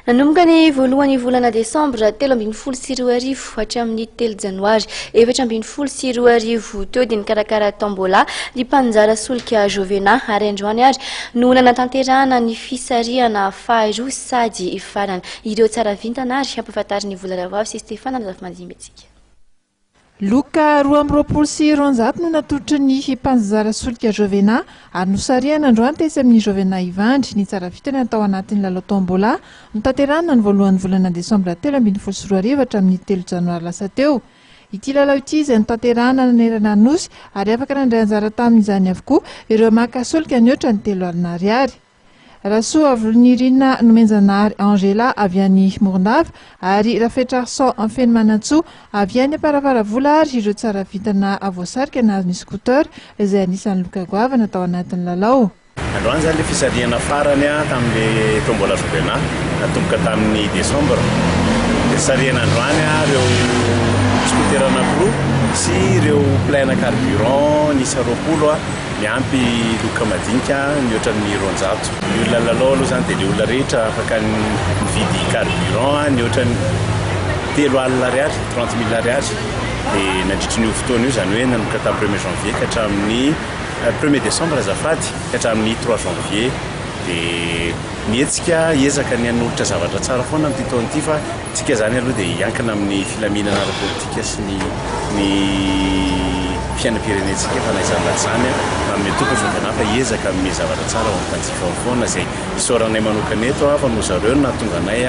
Nanomboka ny voalohany volana Desambra 2024 hatramin'ny 3 Janoary 2024 teo dia nikarakara tombola ny mpanjara solika Jovena ary androany ary no nanatanterahana ny fisarihana faharoa sady farana ireo tsara vintana ary ampahafantariny volana vavy sy Stefana Lazafandimbetsika. Loka 2024 no natotry ny mpanjara solika Jovena ary nosarihana androany tesy amin'ny Jovena Ivandry ny tsara vitana tao anatin'ny lalao tombola notanterahana ny voalohany volana Desambra 2024 hatramin'ny 3 Janoary lasa teo. Ity lalao ity izay notanterahana nanerana nosy ary afaka nandray anjara tamin'izany avokoa ireo maka solika ny oatra ny 3 alina ariary. Rasoa Avlonirina Nomenjanary Angela avy any Morondava ary Rafetrarson Anfeny Manantsoa avy any Paravaravola ary ireo tsara vitana avoasarika nazy scooter izay anisan'ny loka goavana tao anatin'ny lalao. Androany zany le fisarihana farany tamin'le tombola Jovena natomboka tamin'ny Desambra. Dia sarihana androany ireo scooter anankiroa sy ireo plein carburant nisy 20 miampy loka madinika mihoatra amin'ny 200. Ny olona lalao aloha zany dia le olona rehetra afaka mividy carburant mihoatra ny 3 alina ariary 30 000 ariary. Dia nandritry n'io fotoana io zany hoe nanomboka tamin'ny 1er janvier ka hatramin'ny 1er décembre azafady ka hatramin'ny 3 janvier. Dia mietsika hiezaka ny hanolotra zavatra tsara foana amin'ity taona ity fa tsika zany aloha dia hiankina amin'ny filaminana ara-politika sy ny fiainam-pirenentsika fa naizana zany amin'ny toko Jovena fa hiezaka amin'ny zavatra tsara ho ampanjifa foana izay isaoranay manokana eto fa no zareo nahatonga anay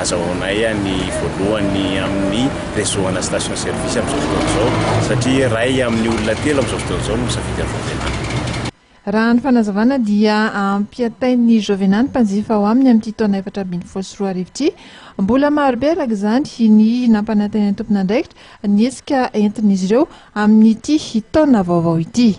azahoanay ny voalohany amin'ny réseau-na station service amin'izao fotoana izao satria ray amin'ny olona telo amin'izao fotoana izao no misafidy ny Jovena. Raha ny fanazavana dia ampiatain'ny Jovena ny mpanjifa ao aminy amin'ity taona 2024 ity, mbola marobe araka izany ny nampanantenany tompon'andraikitra nietsika entin'izy ireo amin'ity taona vaovao ity.